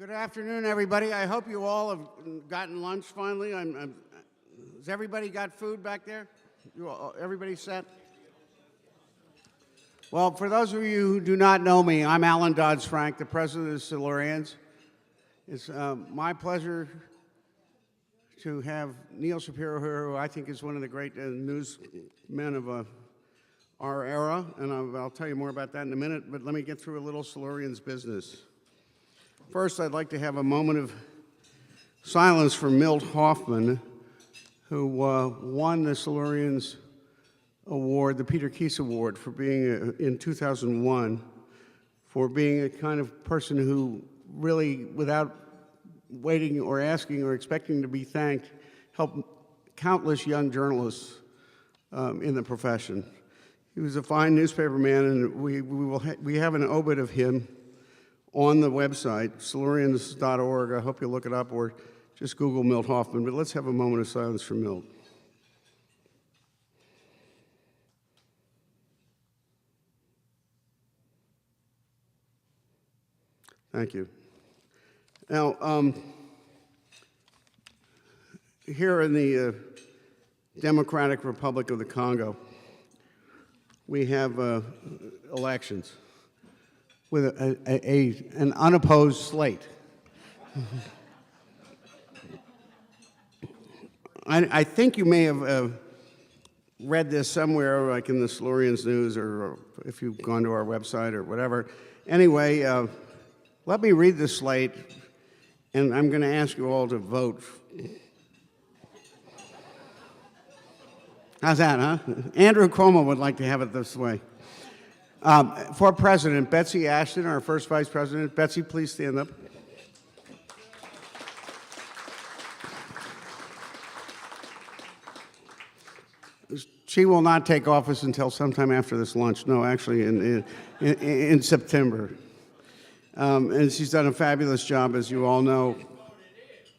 Good afternoon, everybody. I hope you all have gotten lunch finally. Has everybody got food back there? Everybody set? Well, for those of you who do not know me, I'm Alan Dodds-Frank, the president of the Silurians. It's my pleasure to have Neal Shapiro here, who I think is one of the great newsmen of our era, and I'll tell you more about that in a minute, but let me get through a little Silurians business. First, I'd like to have a moment of silence for Milt Hoffman, who won the Silurians Award, the Peter Keese Award, for being, in 2001, for being a kind of person who really, without waiting or asking or expecting to be thanked, helped countless young journalists in the profession. He was a fine newspaper man, and we have an obit of him on the website, silurians.org. I hope you'll look it up, or just Google Milt Hoffman. But let's have a moment of silence for Milt. Thank you. Now, here in the Democratic Republic of the Congo, we have elections with an unopposed slate. I think you may have read this somewhere, like in the Silurians News, or if you've gone to our website or whatever. Anyway, let me read the slate, and I'm going to ask you all to vote. How's that, huh? Andrew Cuomo would like to have it this way. For president, Betsy Ashton, our first vice president. Betsy, please stand up. She will not take office until sometime after this lunch. No, actually in September. And she's done a fabulous job, as you all know.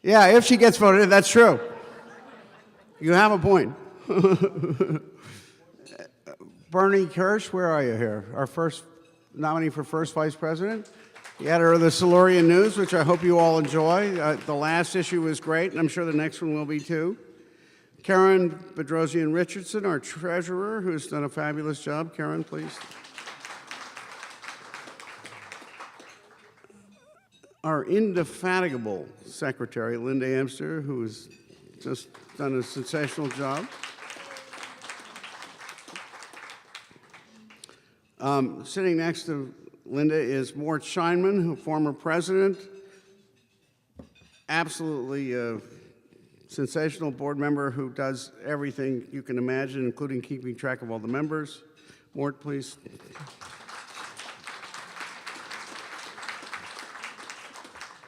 Yeah, if she gets voted in, that's true. You have a point. Bernie Kirsch, where are you here? Our first nominee for first vice president. The editor of the Silurian News, which I hope you all enjoy. The last issue was great, and I'm sure the next one will be too. Karen Bedrosian Richardson, our treasurer, who's done a fabulous job. Karen, please. Our indefatigable secretary, Linda Amster, who has just done a sensational job. Sitting next to Linda is Mort Scheinman, former president, absolutely sensational board member who does everything you can imagine, including keeping track of all the members. Mort, please.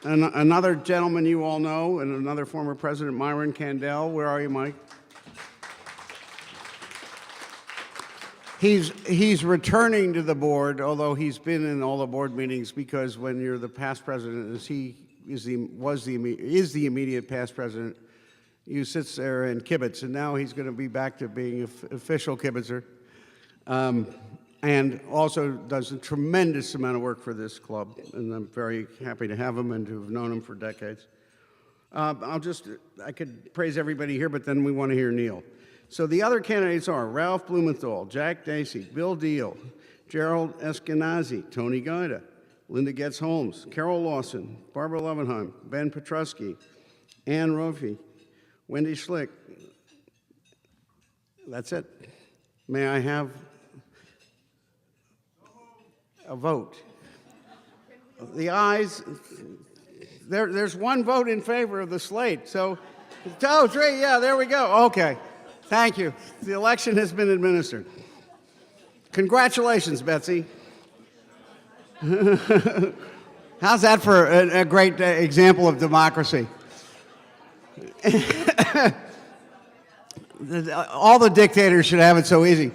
And another gentleman you all know, and another former president, Myron Kandel. Where are you, Mike? He's returning to the board, although he's been in all the board meetings, because when you're the past president, as he is the immediate past president, you sit there and kibitz, and now he's going to be back to being an official kibitzer, and also does a tremendous amount of work for this club, and I'm very happy to have him and to have known him for decades. I could praise everybody here, but then we want to hear Neal. So the other candidates are Ralph Blumenthal, Jack Dacey, Bill Deal, Gerald Eskenazi, Tony Guida, Linda Getz Holmes, Carol Lawson, Barbara Levenheim, Ben Petrusky, Ann Rofi, Wendy Schlick. That's it. May I have a vote? The ayes, there's one vote in favor of the slate. So, 2, 3, yeah, there we go. Okay. Thank you. The election has been administered. Congratulations, Betsy. How's that for a great example of democracy? All the dictators should have it so easy.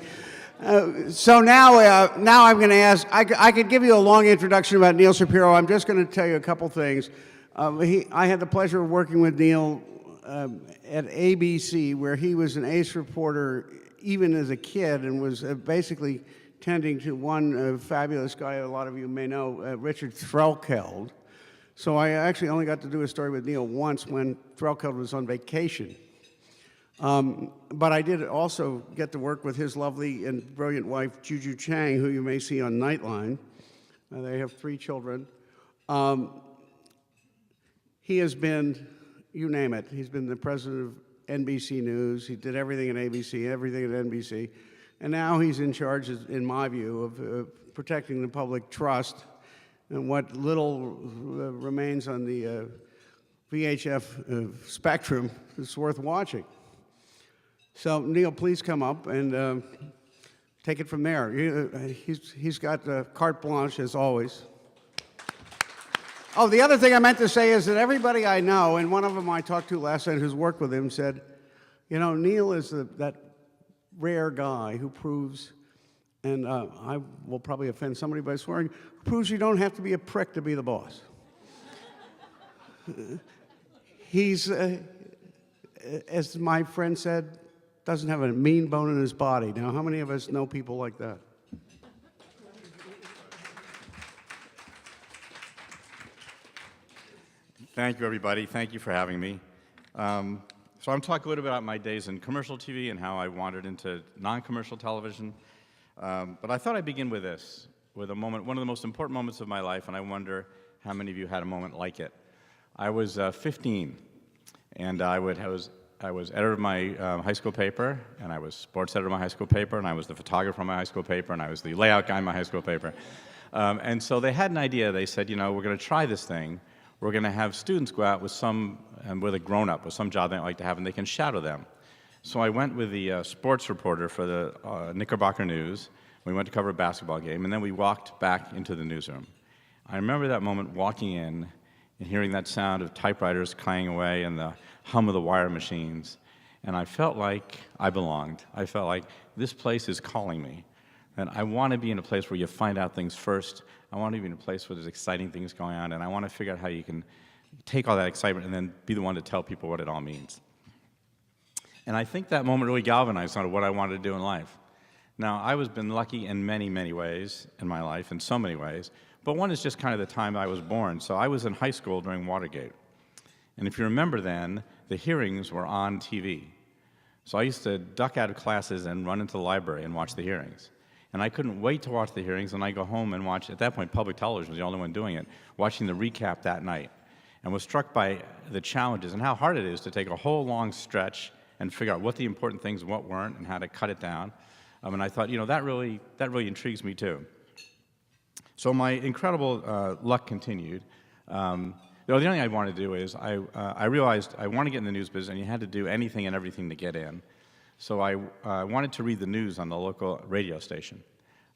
So now I'm going to ask, I could give you a long introduction about Neal Shapiro. I'm just going to tell you a couple things. I had the pleasure of working with Neal at ABC, where he was an ace reporter even as a kid, and was basically tending to one fabulous guy a lot of you may know, Richard Threlkeld, So I actually only got to do a story with Neal once when Threlkeld was on vacation. But I did also get to work with his lovely and brilliant wife, Juju Chang, who you may see on Nightline. They have 3 children. He has been, you name it, he's been the president of NBC News. He did everything at ABC, everything at NBC. And now he's in charge, in my view, of protecting the public trust and what little remains on the VHF spectrum is worth watching. So, Neal, please come up and take it from there. He's got carte blanche, as always. Oh, the other thing I meant to say is that everybody I know, and one of them I talked to last night who's worked with him, said, you know, Neal is that rare guy who proves, and I will probably offend somebody by swearing, proves you don't have to be a prick to be the boss. He's, as my friend said, doesn't have a mean bone in his body. Now, how many of us know people like that? Thank you, everybody. Thank you for having me. So I'm talking a little bit about my days in commercial TV and how I wandered into non-commercial television. But I thought I'd begin with this, with a moment, one of the most important moments of my life, and I wonder how many of you had a moment like it. I was 15, and I was editor of my high school paper, and I was sports editor of my high school paper, and I was the photographer on my high school paper, and I was the layout guy in my high school paper. And so they had an idea. They said, you know, we're going to try this thing. We're going to have students go out with with a grown-up, with some job they like to have, and they can shadow them. So I went with the sports reporter for the Knickerbocker News. We went to cover a basketball game, and then we walked back into the newsroom. I remember that moment walking in and hearing that sound of typewriters clanging away and the hum of the wire machines, and I felt like I belonged. I felt like this place is calling me, and I want to be in a place where you find out things first. I want to be in a place where there's exciting things going on, and I want to figure out how you can take all that excitement and then be the one to tell people what it all means. And I think that moment really galvanized on what I wanted to do in life. Now, I was been lucky in many, many ways in my life, in so many ways, but one is just kind of the time I was born. So I was in high school during Watergate. And if you remember then, the hearings were on TV. So I used to duck out of classes and run into the library and watch the hearings. And I couldn't wait to watch the hearings, and I'd go home and watch, at that point, public television was the only one doing it, watching the recap that night. And was struck by the challenges and how hard it is to take a whole long stretch and figure out what the important things and what weren't and how to cut it down. And I thought, you know, that really intrigues me too. So my incredible luck continued. The only thing I wanted to do is I realized I wanted to get in the news business, and you had to do anything and everything to get in. So I wanted to read the news on the local radio station.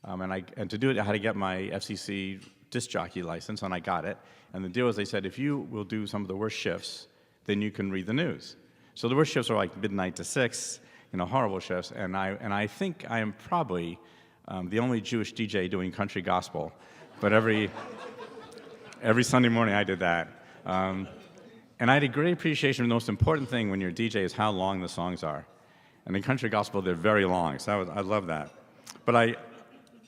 And to do it, I had to get my FCC disc jockey license, and I got it. And the deal was, they said, if you will do some of the worst shifts, then you can read the news. So the worst shifts are like midnight to 6, you know, horrible shifts. And I think I am probably the only Jewish DJ doing country gospel. But every Sunday morning I did that. And I had a great appreciation of the most important thing when you're a DJ is how long the songs are. And in country gospel, they're very long, so I love that. But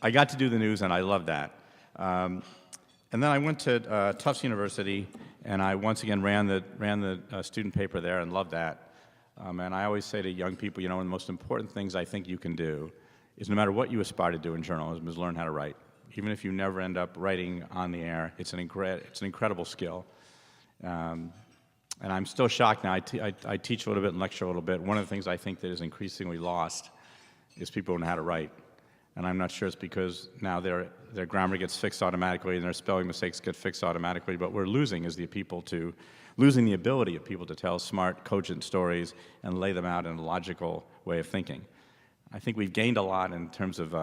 I got to do the news, and I loved that. And then I went to Tufts University, and I once again ran the student paper there and loved that. And I always say to young people, you know, one of the most important things I think you can do is no matter what you aspire to do in journalism is learn how to write. Even if you never end up writing on the air, it's an incredible skill. And I'm still shocked now. I teach a little bit and lecture a little bit. One of the things I think that is increasingly lost is people don't know how to write. And I'm not sure it's because now their grammar gets fixed automatically and their spelling mistakes get fixed automatically. But we're losing the ability of people to tell smart, cogent stories and lay them out in a logical way of thinking. I think we've gained a lot in terms of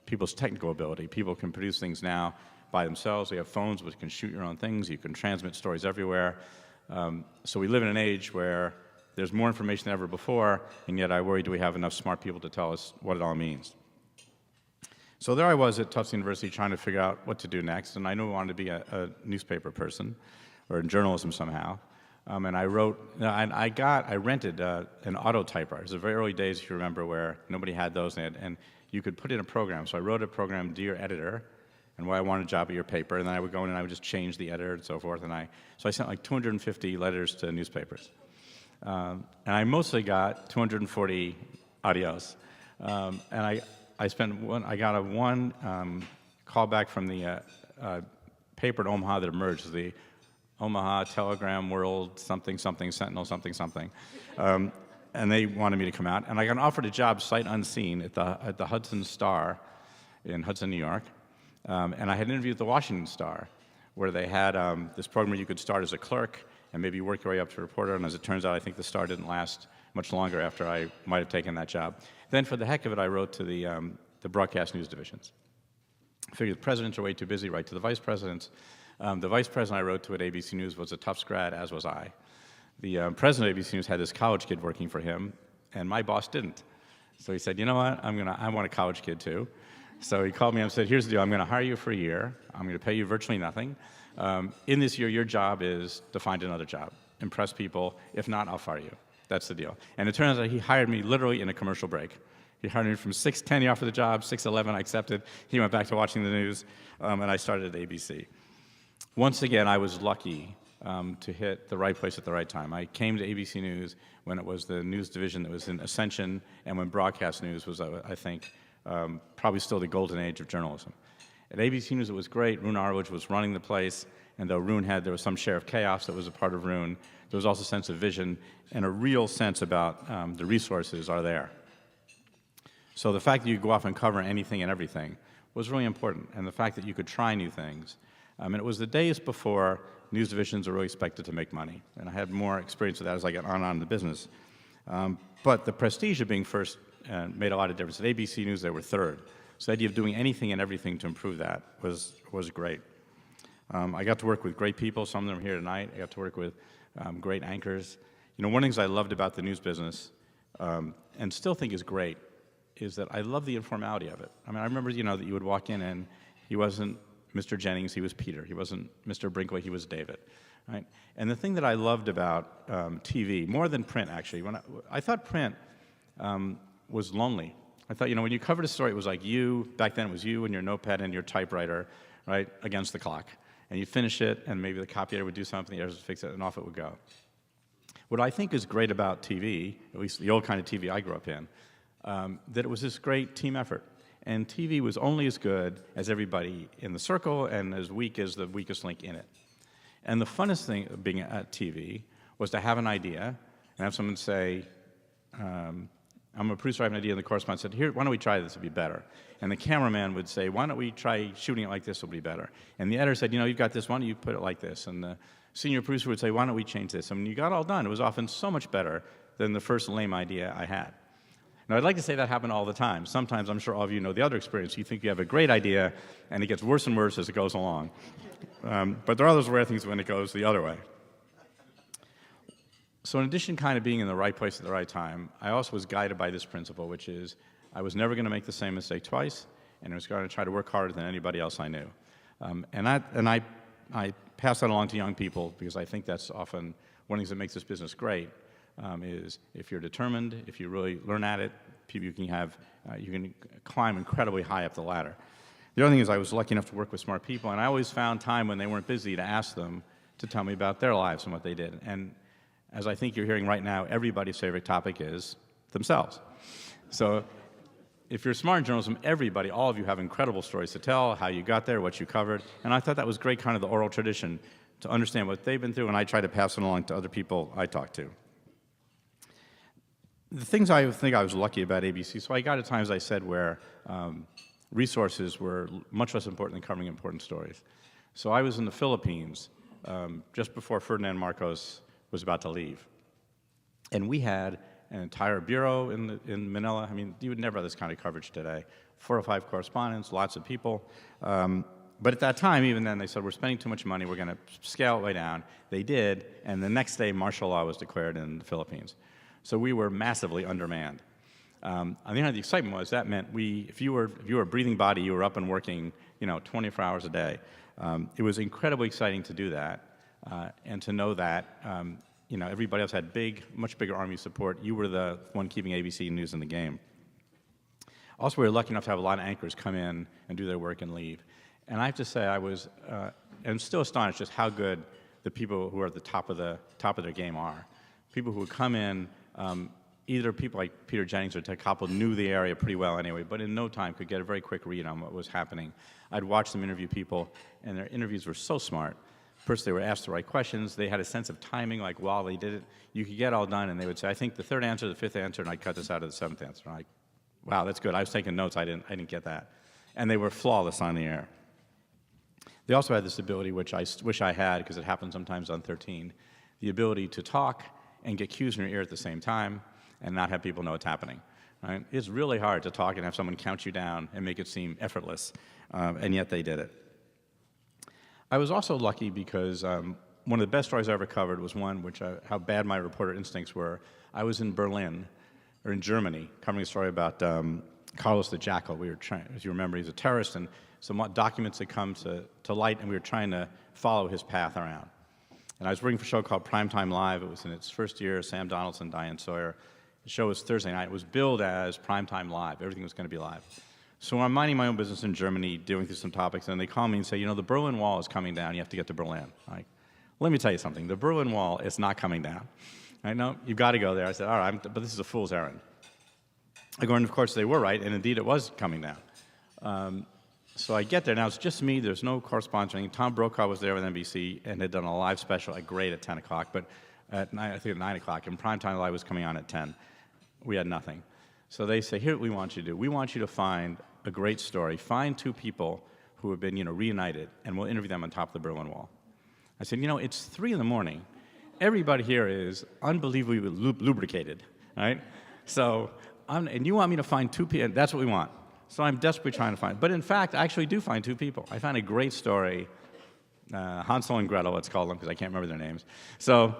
people's technical ability. People can produce things now by themselves. We have phones which can shoot your own things. You can transmit stories everywhere. So we live in an age where there's more information than ever before, and yet I worry, do we have enough smart people to tell us what it all means? So there I was at Tufts University trying to figure out what to do next, and I knew I wanted to be a newspaper person, or in journalism somehow. And I rented an auto typewriter. It was the very early days, if you remember, where nobody had those, and you could put in a program. So I wrote a program, Dear Editor, and why I wanted a job at your paper. And then I would go in and I would just change the editor and so forth. So I sent like 250 letters to newspapers. And I mostly got 240 adios. And I got one call back from the paper in Omaha that emerged, the Omaha Telegram World something something Sentinel something something. And they wanted me to come out. And I got offered a job sight unseen at the Hudson Star in Hudson, New York. And I had interviewed at the Washington Star, where they had this program where you could start as a clerk and maybe work your way up to reporter. And as it turns out, I think the Star didn't last much longer after I might have taken that job. Then for the heck of it, I wrote to the broadcast news divisions. I figured the presidents are way too busy, write to the vice presidents. The vice president I wrote to at ABC News was a Tufts grad, as was I. The president of ABC News had this college kid working for him, and my boss didn't. So he said, you know what, I want a college kid too. So he called me and said, here's the deal, I'm gonna hire you for a year, I'm gonna pay you virtually nothing. In this year, your job is to find another job, impress people, if not, I'll fire you. That's the deal. And it turns out he hired me literally in a commercial break. He hired me from 6:10, he offered the job, 6:11, I accepted. He went back to watching the news, and I started at ABC. Once again, I was lucky to hit the right place at the right time. I came to ABC News when it was the news division that was in ascension, and when broadcast news was, I think, probably still the golden age of journalism. At ABC News, it was great. Roone Arledge was running the place, and though there was some share of chaos that was a part of Roone, there was also a sense of vision and a real sense about the resources are there. So the fact that you could go off and cover anything and everything was really important, and the fact that you could try new things. And it was the days before news divisions were really expected to make money, and I had more experience with that as I got on in the business. But the prestige of being first made a lot of difference. At ABC News, they were third. So the idea of doing anything and everything to improve that was great. I got to work with great people. Some of them are here tonight. I got to work with great anchors. You know, one of the things I loved about the news business, and still think is great, is that I love the informality of it. I mean, I remember, that you would walk in and he wasn't Mr. Jennings, he was Peter. He wasn't Mr. Brinkley, he was David. Right? And the thing that I loved about TV, more than print actually, I thought print was lonely. I thought, when you covered a story, it was like back then it was you and your notepad and your typewriter, right, against the clock. And you finish it, and maybe the copy editor would do something, the editor would fix it, and off it would go. What I think is great about TV, at least the old kind of TV I grew up in, that it was this great team effort. And TV was only as good as everybody in the circle and as weak as the weakest link in it. And the funnest thing of being at TV was to have an idea and have someone say, I'm a producer, I have an idea, and the correspondent said, here, why don't we try this, it'll be better. And the cameraman would say, why don't we try shooting it like this, it'll be better. And the editor said, you've got this, why don't you put it like this. And the senior producer would say, why don't we change this. And when you got all done, it was often so much better than the first lame idea I had. Now, I'd like to say that happened all the time. Sometimes, I'm sure all of you know the other experience. You think you have a great idea, and it gets worse and worse as it goes along. But there are those rare things when it goes the other way. So in addition to kind of being in the right place at the right time, I also was guided by this principle, which is I was never going to make the same mistake twice, and I was going to try to work harder than anybody else I knew. And I pass that along to young people because I think that's often one of the things that makes this business great. Is if you're determined, if you really learn at it, you can climb incredibly high up the ladder. The other thing is I was lucky enough to work with smart people, and I always found time when they weren't busy to ask them to tell me about their lives and what they did. And as I think you're hearing right now, everybody's favorite topic is themselves. So if you're smart in journalism, all of you have incredible stories to tell, how you got there, what you covered, and I thought that was great, kind of the oral tradition, to understand what they've been through, and I try to pass it along to other people I talk to. The things I think I was lucky about ABC, so I got at times, I said, where resources were much less important than covering important stories. So I was in the Philippines just before Ferdinand Marcos was about to leave. And we had an entire bureau in Manila. I mean, you would never have this kind of coverage today. 4 or 5 correspondents, lots of people. But at that time, even then, they said, we're spending too much money, we're going to scale it way down. They did, and the next day, martial law was declared in the Philippines. So we were massively undermanned. On the other hand, the excitement was that meant if you were a breathing body, you were up and working, 24 hours a day. It was incredibly exciting to do that, and to know that, everybody else had much bigger army support. You were the one keeping ABC News in the game. Also, we were lucky enough to have a lot of anchors come in and do their work and leave. And I have to say, I was, and still astonished just how good the people who are at the top of their game are. People who would come in, either people like Peter Jennings or Ted Koppel knew the area pretty well anyway, but in no time could get a very quick read on what was happening. I'd watch them interview people, and their interviews were so smart. First, they were asked the right questions. They had a sense of timing, like while they did it, you could get all done, and they would say, I think the third answer, the fifth answer, and I'd cut this out of the seventh answer. I'm like, wow, that's good. I was taking notes. I didn't get that. And they were flawless on the air. They also had this ability, which I wish I had, because it happens sometimes on 13, the ability to talk and get cues in your ear at the same time and not have people know what's happening. Right? It's really hard to talk and have someone count you down and make it seem effortless, and yet they did it. I was also lucky because one of the best stories I ever covered was one which how bad my reporter instincts were. I was in Berlin, or in Germany, covering a story about Carlos the Jackal. We were trying, as you remember, he's a terrorist, and some documents had come to light, and we were trying to follow his path around. And I was working for a show called Primetime Live. It was in its first year, Sam Donaldson, Diane Sawyer. The show was Thursday night. It was billed as Primetime Live. Everything was going to be live. So I'm minding my own business in Germany, dealing through some topics, and they call me and say, you know, the Berlin Wall is coming down. You have to get to Berlin. I'm like, let me tell you something. The Berlin Wall is not coming down. I know, you've got to go there. I said, all right, but this is a fool's errand. I go, and of course they were right, and indeed it was coming down. So I get there. Now it's just me. There's no correspondence or anything. Tom Brokaw was there with NBC and had done a live special at Great at 10 o'clock, but I think at 9 o'clock. And Primetime Live was coming on at 10. We had nothing. So they say, here's what we want you to do. We want you to find a great story. Find two people who have been, reunited, and we'll interview them on top of the Berlin Wall. I said, it's 3 in the morning. Everybody here is unbelievably lubricated, right? So, and you want me to find two people, and that's what we want. So I'm desperately trying to find. But in fact, I actually do find two people. I found a great story, Hansel and Gretel, let's call them, because I can't remember their names. So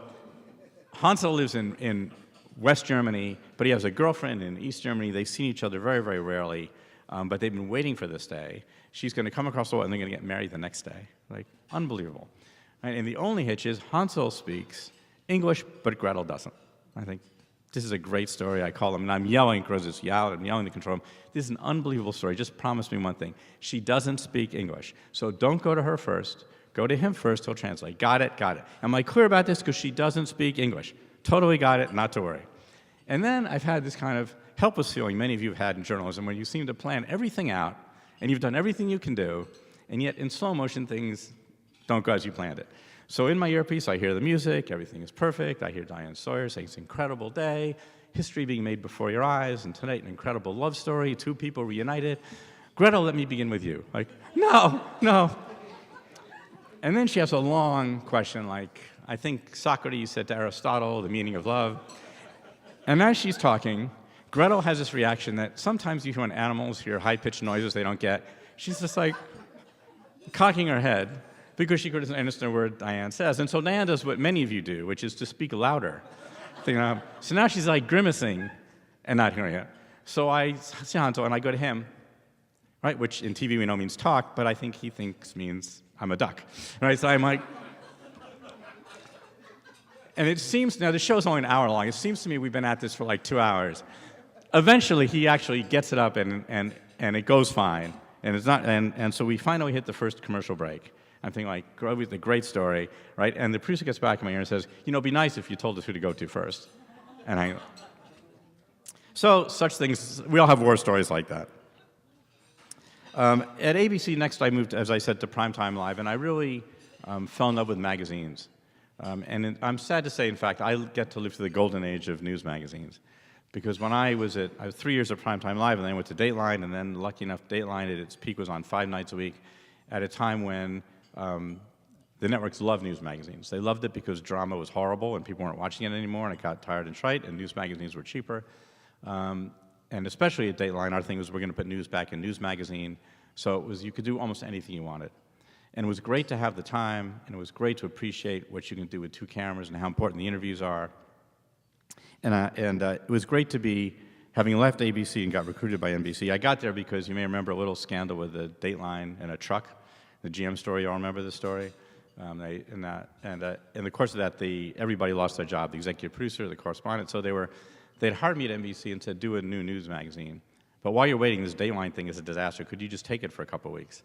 Hansel lives in West Germany, but he has a girlfriend in East Germany. They've seen each other very, very rarely, but they've been waiting for this day. She's going to come across the wall, and they're going to get married the next day. Like, unbelievable. Right? And the only hitch is Hansel speaks English, but Gretel doesn't. I think, this is a great story. I call him, and I'm yelling because it's I'm yelling to control him. This is an unbelievable story. Just promise me one thing. She doesn't speak English, so don't go to her first. Go to him first. He'll translate. Got it? Got it. Am I clear about this? Because she doesn't speak English. Totally got it. Not to worry. And then I've had this kind of helpless feeling many of you have had in journalism where you seem to plan everything out, and you've done everything you can do, and yet in slow motion things don't go as you planned it. So in my earpiece, I hear the music, everything is perfect. I hear Diane Sawyer saying it's an incredible day, history being made before your eyes, and tonight an incredible love story, two people reunited. Gretel, let me begin with you. Like, no. And then she has a long question like, I think Socrates said to Aristotle, the meaning of love. And as she's talking, Gretel has this reaction that sometimes you hear when animals hear high-pitched noises they don't get. She's just like cocking her head, because she couldn't understand a word Diane says. And so Diane does what many of you do, which is to speak louder. So now she's like grimacing and not hearing it. So I see Hansel, and I go to him, right, which in TV we know means talk, but I think he thinks means I'm a duck. Right, so I'm like, and it seems, now the show's only an hour long, it seems to me we've been at this for like 2 hours. Eventually he actually gets it up and it goes fine. And it's not, and so we finally hit the first commercial break. I'm thinking, like, a great story, right? And the producer gets back in my ear and says, it'd be nice if you told us who to go to first. And so such things, we all have war stories like that. At ABC, next I moved, as I said, to Primetime Live, and I really fell in love with magazines. I'm sad to say, in fact, I get to live through the golden age of news magazines. Because when I was 3 years at Primetime Live, and then I went to Dateline, and then lucky enough, Dateline at its peak was on 5 nights a week, at a time when the networks loved news magazines. They loved it because drama was horrible and people weren't watching it anymore, and it got tired and trite, and news magazines were cheaper. And especially at Dateline, our thing was we're going to put news back in News Magazine. So it was, you could do almost anything you wanted. And it was great to have the time, and it was great to appreciate what you can do with 2 cameras and how important the interviews are. And it was great to be, having left ABC and got recruited by NBC. I got there because you may remember a little scandal with a Dateline and a truck. The GM story, you all remember the story? In the course of that, everybody lost their job, the executive producer, the correspondent. So they'd hired me at NBC and said, do a new news magazine. But while you're waiting, this Dateline thing is a disaster. Could you just take it for a couple of weeks?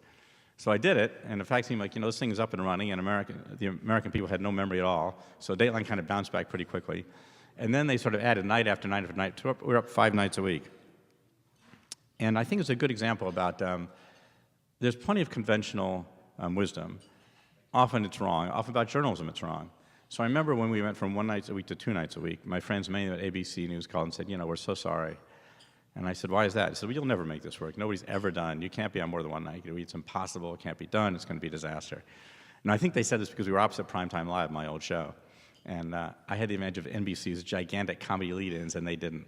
So I did it, and in fact, it seemed like, this thing is up and running, and the American people had no memory at all. So Dateline kind of bounced back pretty quickly. And then they sort of added night after night after night. We're up 5 nights a week. And I think it's a good example about there's plenty of conventional wisdom. Often it's wrong. Often about journalism it's wrong. So I remember when we went from 1 night a week to 2 nights a week, my friends mainly at ABC News called and said, we're so sorry. And I said, why is that? He said, well, you'll never make this work. Nobody's ever done. You can't be on more than 1 night. It's impossible. It can't be done. It's going to be a disaster. And I think they said this because we were opposite Primetime Live, my old show. And I had the advantage of NBC's gigantic comedy lead-ins, and they didn't.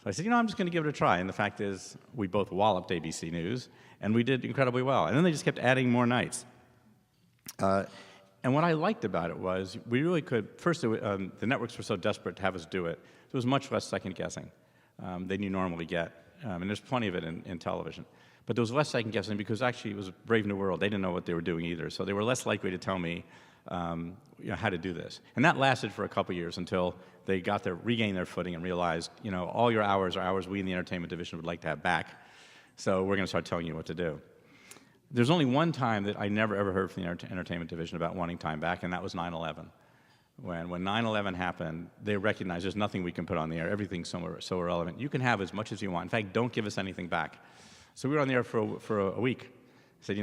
So I said, I'm just going to give it a try. And the fact is, we both walloped ABC News, and we did incredibly well. And then they just kept adding more nights. And what I liked about it was we really could, first, the networks were so desperate to have us do it, there was much less second-guessing than you normally get. And there's plenty of it in television. But there was less second-guessing because actually it was Brave New World. They didn't know what they were doing either. So they were less likely to tell me how to do this. And that lasted for a couple years until they regained their footing and realized, all your hours are hours we in the entertainment division would like to have back. So we're going to start telling you what to do. There's only one time that I never ever heard from the entertainment division about wanting time back, and that was 9/11. When 9/11 happened, they recognized there's nothing we can put on the air. Everything's so irrelevant. You can have as much as you want. In fact, don't give us anything back. So we were on the air for a week. Said,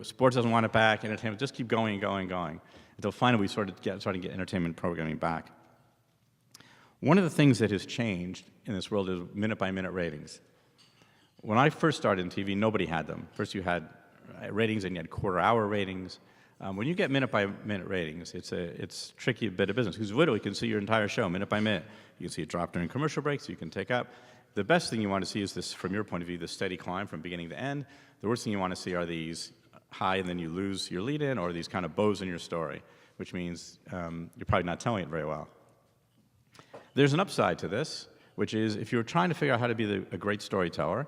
sports doesn't want it back. Entertainment, just keep going and going and going until finally we started to get entertainment programming back. One of the things that has changed in this world is minute-by-minute ratings. When I first started in TV, nobody had them. First, you had ratings and you had quarter-hour ratings. When you get minute-by-minute ratings, it's a tricky bit of business because literally you can see your entire show minute by minute. You can see it drop during commercial breaks. You can take up. The best thing you want to see is this, from your point of view, the steady climb from beginning to end. The worst thing you want to see are these high and then you lose your lead-in, or these kind of bows in your story, which means you're probably not telling it very well. There's an upside to this, which is if you're trying to figure out how to be a great storyteller,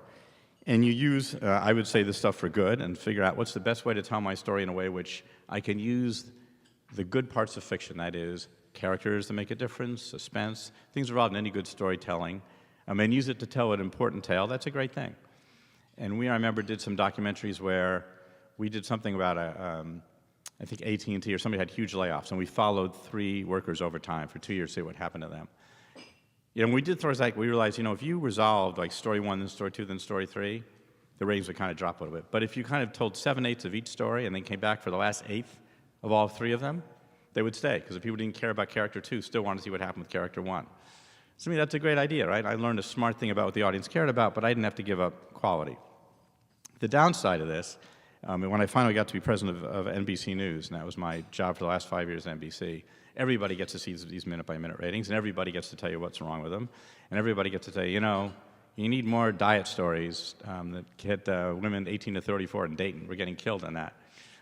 and you use, I would say, this stuff for good, and figure out what's the best way to tell my story in a way which I can use the good parts of fiction, that is, characters that make a difference, suspense, things involved in any good storytelling, and use it to tell an important tale, that's a great thing. And I remember, did some documentaries where we did something about I think AT&T or somebody had huge layoffs, and we followed 3 workers over time for 2 years to see what happened to them. When we did stories like, we realized, if you resolved like story 1, then story 2, then story 3, the ratings would kind of drop a little bit. But if you kind of told 7/8 of each story and then came back for the last 1/8 of all 3 of them, they would stay, because if people didn't care about character 2, still wanted to see what happened with character 1. So to me, that's a great idea, right? I learned a smart thing about what the audience cared about, but I didn't have to give up quality. The downside of this, when I finally got to be president of NBC News, and that was my job for the last 5 years at NBC, everybody gets to see these minute-by-minute ratings, and everybody gets to tell you what's wrong with them, and everybody gets to tell you, you need more diet stories that hit women 18 to 34 in Dayton. We're getting killed on that.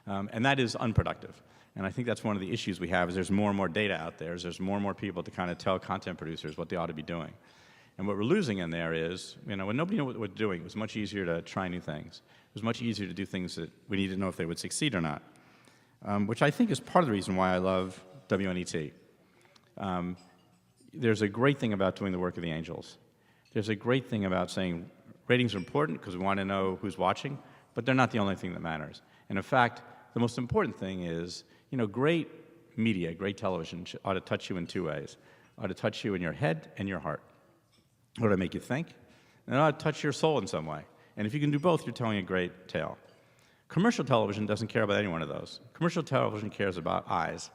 And that is unproductive. And I think that's one of the issues we have, is there's more and more data out there. There's more and more people to kind of tell content producers what they ought to be doing. And what we're losing in there is, when nobody knew what we're doing, it was much easier to try new things. It was much easier to do things that we needed to know if they would succeed or not, which I think is part of the reason why I love WNET. There's a great thing about doing the work of the angels. There's a great thing about saying ratings are important because we want to know who's watching, but they're not the only thing that matters. And in fact, the most important thing is, great media, great television ought to touch you in 2 ways. It ought to touch you in your head and your heart. It ought to make you think, and it ought to touch your soul in some way. And if you can do both, you're telling a great tale. Commercial television doesn't care about any one of those. Commercial television cares about eyes.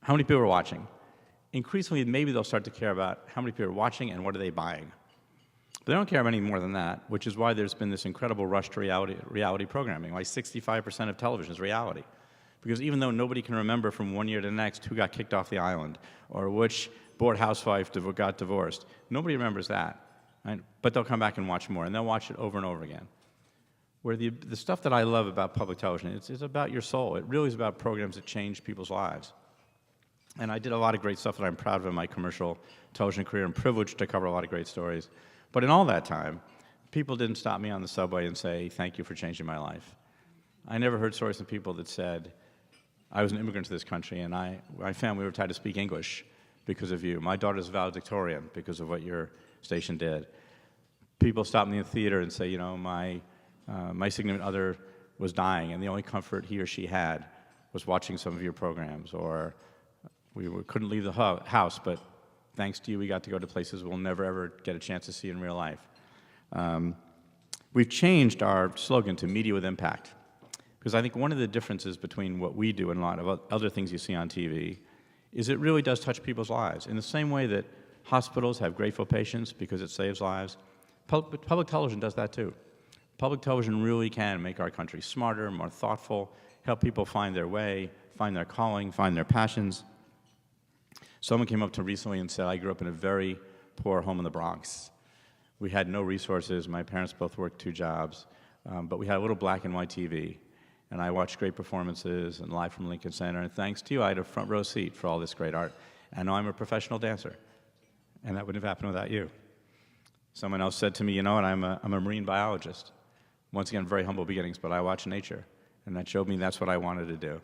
How many people are watching? Increasingly, maybe they'll start to care about how many people are watching and what are they buying. But they don't care about any more than that, which is why there's been this incredible rush to reality programming. Like 65% of television is reality. Because even though nobody can remember from one year to the next who got kicked off the island or which bored housewife got divorced, nobody remembers that. Right? But they'll come back and watch more, and they'll watch it over and over again. Where the stuff that I love about public television, it's about your soul. It really is about programs that change people's lives. And I did a lot of great stuff that I'm proud of in my commercial television career. I'm privileged to cover a lot of great stories. But in all that time, people didn't stop me on the subway and say, thank you for changing my life. I never heard stories from people that said, I was an immigrant to this country, and my family were taught to speak English because of you. My daughter's valedictorian because of what your station did. People stop me in the theater and say, my significant other was dying, and the only comfort he or she had was watching some of your programs, or couldn't leave the house, but thanks to you, we got to go to places we'll never, ever get a chance to see in real life. We've changed our slogan to Media with Impact, because I think one of the differences between what we do and a lot of other things you see on TV is it really does touch people's lives. In the same way that hospitals have grateful patients because it saves lives, public television does that too. Public television really can make our country smarter, more thoughtful, help people find their way, find their calling, find their passions. Someone came up to me recently and said, I grew up in a very poor home in the Bronx. We had no resources. My parents both worked 2 jobs, but we had a little black and white TV. And I watched great performances and live from Lincoln Center. And thanks to you, I had a front row seat for all this great art. And now I'm a professional dancer. And that wouldn't have happened without you. Someone else said to me, you know what, I'm a marine biologist. Once again, very humble beginnings, but I watch nature. And that showed me that's what I wanted to do.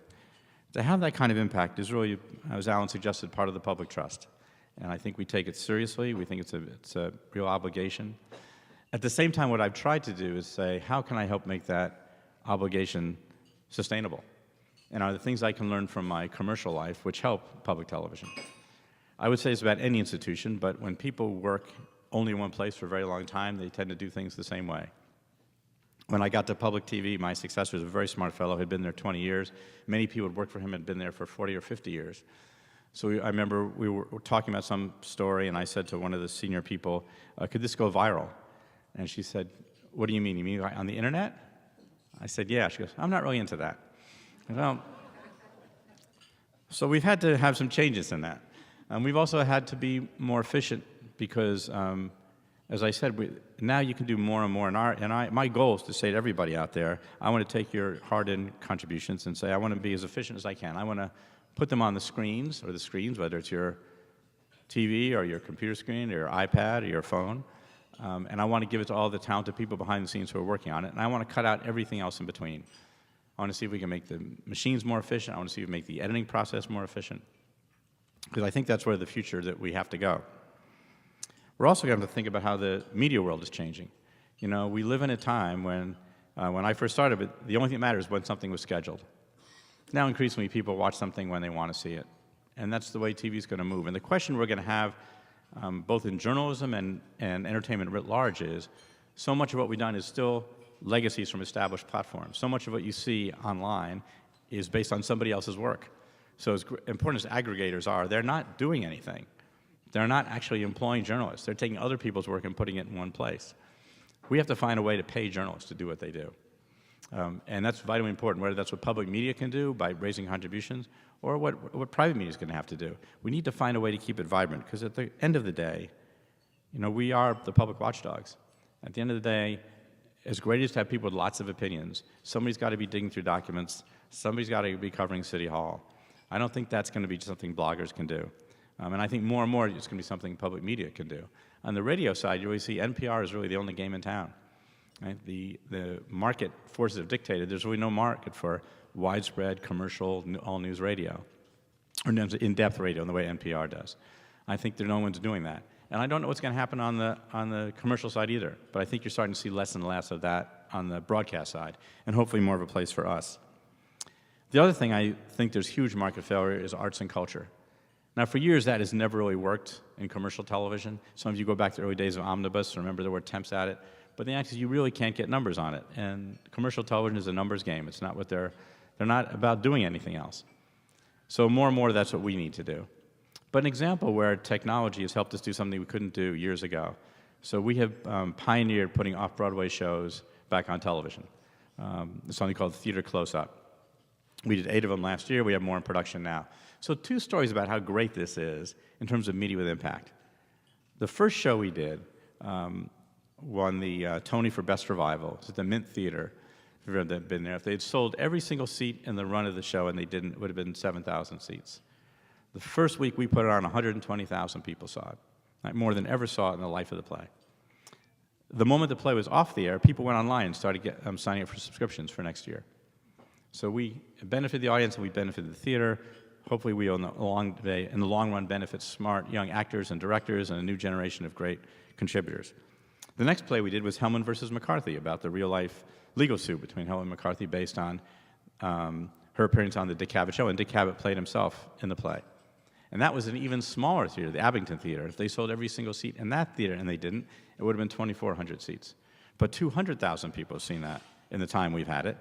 To have that kind of impact is really, as Alan suggested, part of the public trust. And I think we take it seriously. We think it's a real obligation. At the same time, what I've tried to do is say, how can I help make that obligation sustainable? And are the things I can learn from my commercial life which help public television? I would say it's about any institution, but when people work only in one place for a very long time, they tend to do things the same way. When I got to public TV, my successor was a very smart fellow, had been there 20 years. Many people who had worked for him had been there for 40 or 50 years. So I remember we were talking about some story, and I said to one of the senior people, could this go viral? And she said, what do you mean? You mean on the internet? I said, yeah. She goes, I'm not really into that. Well, so we've had to have some changes in that. We've also had to be more efficient because, as I said, now you can do more and more. My goal is to say to everybody out there, I want to take your hard-earned contributions and say, I want to be as efficient as I can. I want to put them on the screens, whether it's your TV or your computer screen or your iPad or your phone. And I want to give it to all the talented people behind the scenes who are working on it. And I want to cut out everything else in between. I want to see if we can make the machines more efficient. I want to see if we can make the editing process more efficient. Because I think that's where the future that we have to go. We're also going to have to think about how the media world is changing. You know, we live in a time when I first started, the only thing that matters is when something was scheduled. Now, increasingly, people watch something when they want to see it. And that's the way TV is going to move. And the question we're going to have, both in journalism and entertainment writ large, is so much of what we've done is still legacies from established platforms. So much of what you see online is based on somebody else's work. So as important as aggregators are, they're not doing anything. They're not actually employing journalists. They're taking other people's work and putting it in one place. We have to find a way to pay journalists to do what they do. And that's vitally important, whether that's what public media can do by raising contributions or what private media is going to have to do. We need to find a way to keep it vibrant, because at the end of the day, you know, we are the public watchdogs. At the end of the day, as great as to have people with lots of opinions, somebody's got to be digging through documents, somebody's got to be covering City Hall. I don't think that's going to be something bloggers can do. And I think more and more it's going to be something public media can do. On the radio side, you always see NPR is really the only game in town. Right? The market forces have dictated there's really no market for widespread commercial all-news radio, or in-depth radio in the way NPR does. I think no one's doing that. And I don't know what's going to happen on the commercial side either, but I think you're starting to see less and less of that on the broadcast side, and hopefully more of a place for us. The other thing I think there's huge market failure is arts and culture. Now, for years, that has never really worked in commercial television. Some of you go back to the early days of Omnibus, remember there were attempts at it. But the fact is you really can't get numbers on it. And commercial television is a numbers game. It's not what they're not about doing anything else. So more and more, that's what we need to do. But an example where technology has helped us do something we couldn't do years ago. So we have pioneered putting off-Broadway shows back on television. Something called Theater Close-Up. We did 8 of them last year. We have more in production now. So 2 stories about how great this is in terms of media with impact. The first show we did won the Tony for Best Revival. It's at the Mint Theater. If you've ever been there, if they'd sold every single seat in the run of the show, and they didn't, it would have been 7,000 seats. The first week we put it on, 120,000 people saw it. Right? More than ever saw it in the life of the play. The moment the play was off the air, people went online and started signing up for subscriptions for next year. So we benefited the audience and we benefited the theater. Hopefully we, in the long run, benefit smart young actors and directors and a new generation of great contributors. The next play we did was Hellman versus McCarthy, about the real-life legal suit between Helen McCarthy based on her appearance on the Dick Cavett show, and Dick Cavett played himself in the play. And that was an even smaller theater, the Abington Theater. If they sold every single seat in that theater, and they didn't, it would have been 2,400 seats. But 200,000 people have seen that in the time we've had it.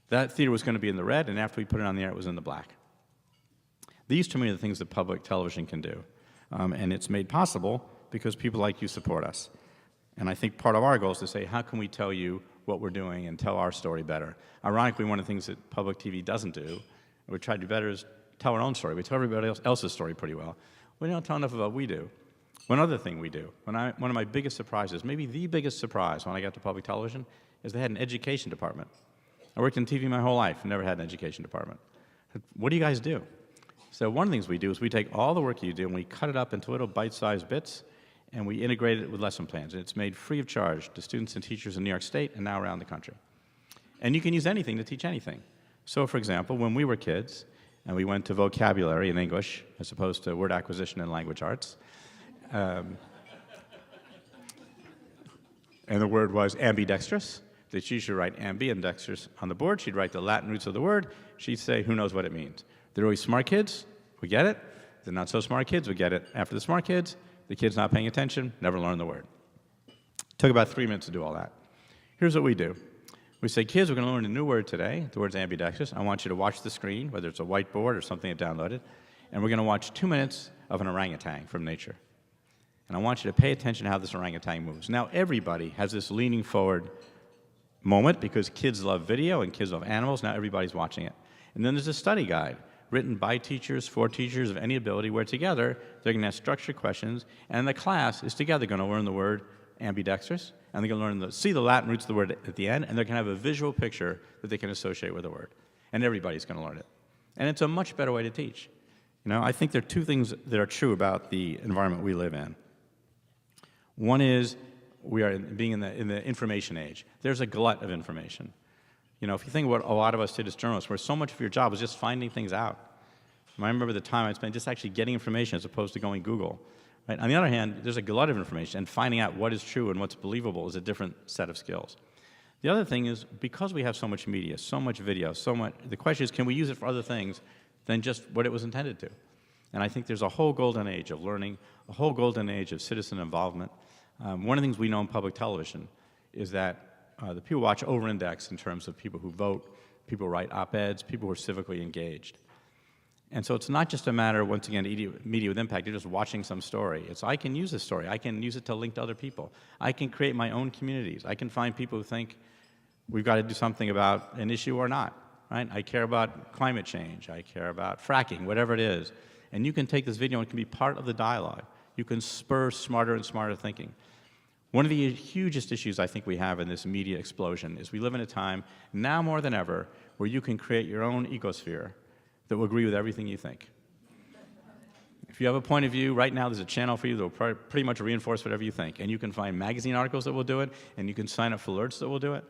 That theater was going to be in the red, and after we put it on the air, it was in the black. These, to me, are the things that public television can do. And it's made possible because people like you support us. And I think part of our goal is to say, how can we tell you what we're doing and tell our story better? Ironically, one of the things that public TV doesn't do, and we try to do better, is tell our own story. We tell everybody else's story pretty well. We don't tell enough about what we do. One other thing we do, one of my biggest surprises, maybe the biggest surprise when I got to public television, is they had an education department. I worked in TV my whole life, never had an education department. What do you guys do? So one of the things we do is we take all the work you do and we cut it up into little bite-sized bits, and we integrate it with lesson plans. And it's made free of charge to students and teachers in New York State and now around the country. And you can use anything to teach anything. So, for example, when we were kids and we went to vocabulary in English as opposed to word acquisition and language arts, and the word was ambidextrous. The teacher would write ambi and dextrous on the board. She'd write the Latin roots of the word. She'd say, who knows what it means? The really smart kids, we get it. The not so smart kids, we get it. After the smart kids, the kids not paying attention, never learn the word. Took about 3 minutes to do all that. Here's what we do. We say, kids, we're going to learn a new word today. The word's ambidextrous. I want you to watch the screen, whether it's a whiteboard or something you downloaded, and we're going to watch 2 minutes of an orangutan from nature. And I want you to pay attention to how this orangutan moves. Now, everybody has this leaning forward moment because kids love video and kids love animals. Now everybody's watching it. And then there's a study guide written by teachers, for teachers of any ability, where together they're going to have structured questions, and the class is together going to learn the word ambidextrous, and they're going to see the Latin roots of the word at the end, and they're going to have a visual picture that they can associate with the word. And everybody's going to learn it. And it's a much better way to teach. You know, I think there are two things that are true about the environment we live in. One is we are being in the information age. There's a glut of information. You know, if you think what a lot of us did as journalists, where so much of your job was just finding things out. I remember the time I spent just actually getting information as opposed to going Google. Right? On the other hand, there's a glut of information, and finding out what is true and what's believable is a different set of skills. The other thing is, because we have so much media, so much video, the question is, can we use it for other things than just what it was intended to? And I think there's a whole golden age of learning, a whole golden age of citizen involvement. One of the things we know in public television is that the people watch over-index in terms of people who vote, people who write op-eds, people who are civically engaged. And so it's not just a matter, once again, media with impact. You're just watching some story. It's, I can use this story. I can use it to link to other people. I can create my own communities. I can find people who think we've got to do something about an issue or not. Right? I care about climate change. I care about fracking, whatever it is. And you can take this video and it can be part of the dialogue. You can spur smarter and smarter thinking. One of the hugest issues I think we have in this media explosion is we live in a time, now more than ever, where you can create your own ecosphere that will agree with everything you think. If you have a point of view, right now there's a channel for you that will pretty much reinforce whatever you think. And you can find magazine articles that will do it, and you can sign up for alerts that will do it.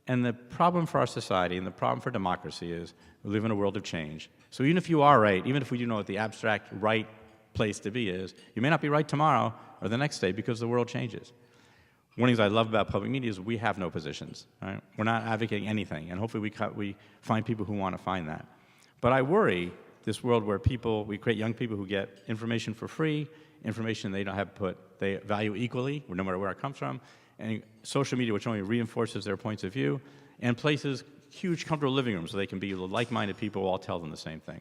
And the problem for our society and the problem for democracy is we live in a world of change. So even if you are right, even if we do know what the abstract right place to be is, you may not be right tomorrow or the next day because the world changes. One of the things I love about public media is we have no positions. Right? We're not advocating anything, and hopefully we find people who want to find that. But I worry this world where we create young people who get information for free, information they don't have they value equally, no matter where it comes from, and social media which only reinforces their points of view, and places huge comfortable living rooms so they can be like-minded people who all tell them the same thing.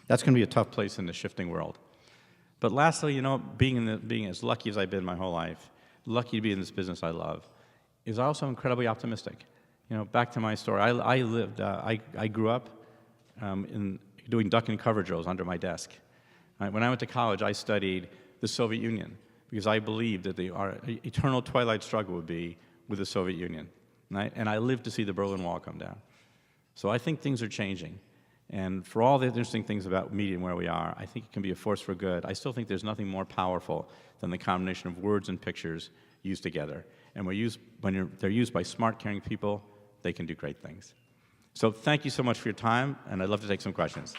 That's going to be a tough place in the shifting world. But lastly, you know, being as lucky as I've been my whole life, lucky to be in this business I love, is also incredibly optimistic. You know, back to my story, I grew up in doing duck and cover drills under my desk. Right? When I went to college, I studied the Soviet Union because I believed that our eternal twilight struggle would be with the Soviet Union. Right? And I lived to see the Berlin Wall come down. So I think things are changing. And for all the interesting things about media and where we are, I think it can be a force for good. I still think there's nothing more powerful than the combination of words and pictures used together. And when they're used by smart, caring people, they can do great things. So thank you so much for your time, and I'd love to take some questions.